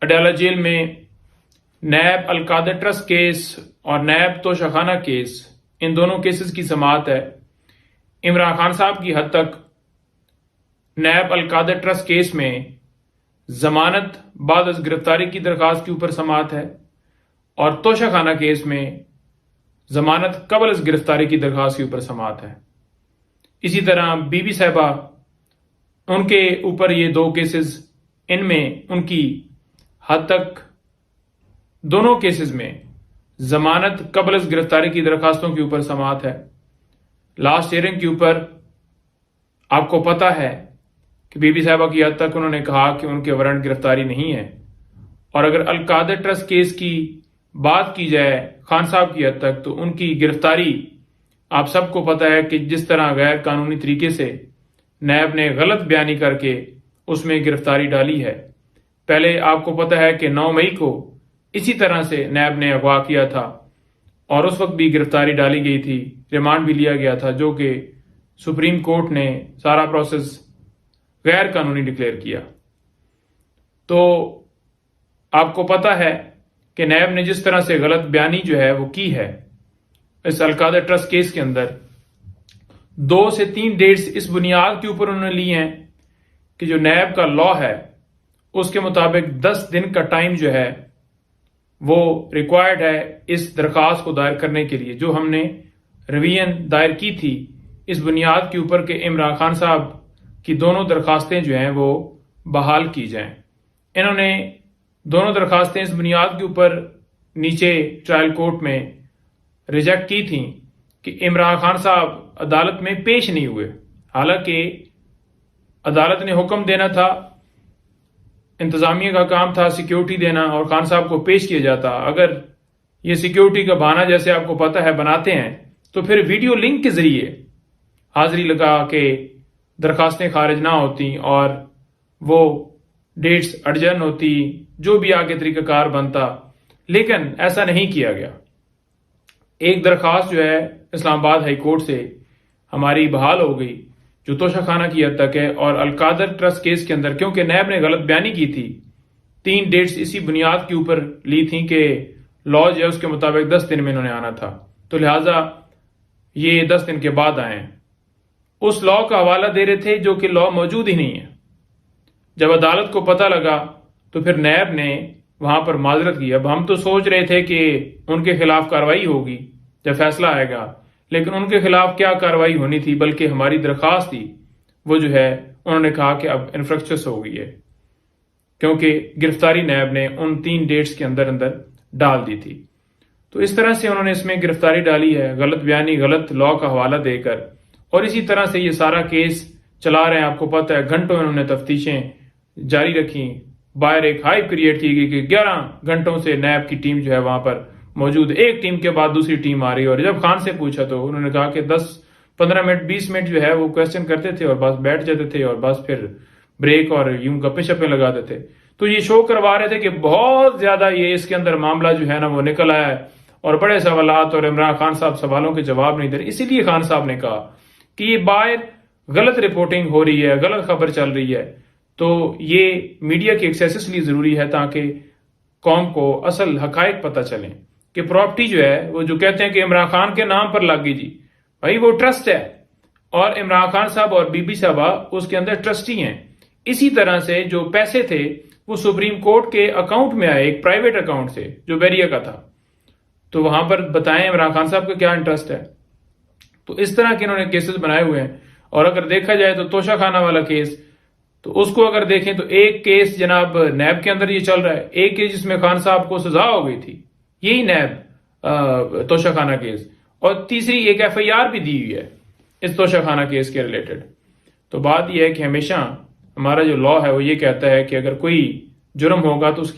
Adiala jail में नैब Al-Qadir trust case और नैब Toshakhana case, इन दोनों केसेस की समाअत है। इमरान खान साहब की हद तक नैब अलकादर ट्रस्ट केस में जमानत बाद अज गिरफ्तारी की दरखास्त के ऊपर समाअत है और तोशाखाना केस में जमानत कबल अज गिरफ्तारी की दरखास्त के ऊपर समाअत है। इसी तरह बीबी साहिबा, उनके ऊपर ये दो केसेस, इनमें उनकी हद तक दोनों केसेस में जमानत कबल अज गिरफ्तारी की दरखास्तों के ऊपर समाअत है। लास्ट हियरिंग के ऊपर आपको पता है कि बीबी साहिबा की हद तक उन्होंने कहा कि उनके वारंट गिरफ्तारी नहीं है। और अगर अलकादर ट्रस्ट केस की बात की जाए खान साहब की हद तक, तो उनकी गिरफ्तारी आप सबको पता है कि जिस तरह गैर कानूनी तरीके से नैब ने गलत बयानी करके उसमें गिरफ्तारी डाली है। पहले आपको पता है कि 9 मई को इसी तरह से नैब ने अगवा किया था और उस वक्त भी गिरफ्तारी डाली गई थी, रिमांड भी लिया गया था, जो कि सुप्रीम कोर्ट ने सारा प्रोसेस गैर कानूनी डिक्लेयर किया। तो आपको पता है कि नैब ने जिस तरह से गलत बयानी जो है वो की है इस अलकादर ट्रस्ट केस के अंदर, 2 से 3 डेट्स इस बुनियाद के ऊपर उन्होंने ली हैं कि जो नैब का लॉ है उसके मुताबिक 10 दिन का टाइम जो है वो रिक्वायर्ड है इस दरखास्त को दायर करने के लिए, जो हमने रिवीजन दायर की थी इस बुनियाद के ऊपर कि इमरान खान साहब की दोनों दरखास्तें जो हैं वो बहाल की जाएं। इन्होंने दोनों दरखास्तें इस बुनियाद के ऊपर नीचे ट्रायल कोर्ट में रिजेक्ट की थी कि इमरान खान साहब अदालत में पेश नहीं हुए। हालांकि अदालत ने हुक्म देना था, इंतजामिया का काम था सिक्योरिटी देना और खान साहब को पेश किया जाता। अगर ये सिक्योरिटी का बहाना जैसे आपको पता है बनाते हैं, तो फिर वीडियो लिंक के जरिए हाजिरी लगा के दरखास्तें खारिज ना होती और वो डेट्स अडजन होती, जो भी आगे तरीकाकार बनता। लेकिन ऐसा नहीं किया गया। एक दरखास्त जो है इस्लामाबाद हाई कोर्ट से हमारी बहाल हो गई, जो तोशाखाना की हद तक है। और अलकादर ट्रस्ट केस के अंदर क्योंकि नैब ने गलत बयानी की थी, 3 डेट्स इसी बुनियाद के ऊपर ली थी कि लॉ जो है उसके मुताबिक 10 दिन में इन्होंने आना था, तो लिहाजा ये 10 दिन के बाद आए। उस लॉ का हवाला दे रहे थे जो कि लॉ मौजूद ही नहीं है। जब अदालत को पता लगा तो फिर नैब ने वहां पर माजरत की। अब हम तो सोच रहे थे कि उनके खिलाफ कार्रवाई होगी जब फैसला आएगा, लेकिन उनके खिलाफ क्या कार्रवाई होनी थी, बल्कि हमारी दरखास्त थी वो जो है उन्होंने कहा कि अब इन्फ्रक्चस हो गई है, क्योंकि गिरफ्तारी नैब ने उन 3 डेट्स के अंदर अंदर डाल दी थी। तो इस तरह से उन्होंने इसमें गिरफ्तारी डाली है, गलत बयानी, गलत लॉ का हवाला देकर। और इसी तरह से ये सारा केस चला रहे हैं। आपको पता है घंटों इन्होंने तफ्तीशें जारी रखी, बाहर एक हाइप क्रिएट की गई कि 11 घंटों से नैब की टीम जो है वहां पर मौजूद, एक टीम के बाद दूसरी टीम आ रही है। और जब खान से पूछा तो उन्होंने कहा कि 10-15 मिनट 20 मिनट जो है वो क्वेश्चन करते थे और बस बैठ जाते थे और बस फिर ब्रेक और यूं गप्पे शप्पे लगाते थे। तो ये शो करवा रहे थे कि बहुत ज्यादा ये इसके अंदर मामला जो है ना वो निकल आया है और बड़े सवालात, और इमरान खान साहब सवालों के जवाब नहीं दे रहे। इसीलिए खान साहब ने कहा कि ये बाहर गलत रिपोर्टिंग हो रही है, गलत खबर चल रही है, तो ये मीडिया की एक्सेस इसलिए जरूरी है ताकि कौम को असल हकायक पता चलें कि प्रॉपर्टी जो है वो जो कहते हैं कि इमरान खान के नाम पर लग गई जी, भाई वो ट्रस्ट है और इमरान खान साहब और बीबी साहबा उसके अंदर ट्रस्टी हैं। इसी तरह से जो पैसे थे वो सुप्रीम कोर्ट के अकाउंट में आए, एक प्राइवेट अकाउंट से जो बैरिया का था। तो वहां पर बताएं इमरान खान साहब का क्या इंटरेस्ट है। तो इस तरह के इन्होंने केसेस बनाए हुए हैं। और अगर देखा जाए तो तोशाखाना वाला केस, तो उसको अगर देखें तो एक केस जनाब नैब के अंदर ये चल रहा है, एक केस जिसमें खान साहब को सजा हो गई थी, यही नैब तोशाखाना केस, और तीसरी एक FIR भी दी हुई है इस तोशाखाना केस के रिलेटेड। तो बात यह है कि हमेशा हमारा जो लॉ है वो ये कहता है कि अगर कोई जुर्म होगा तो उसकी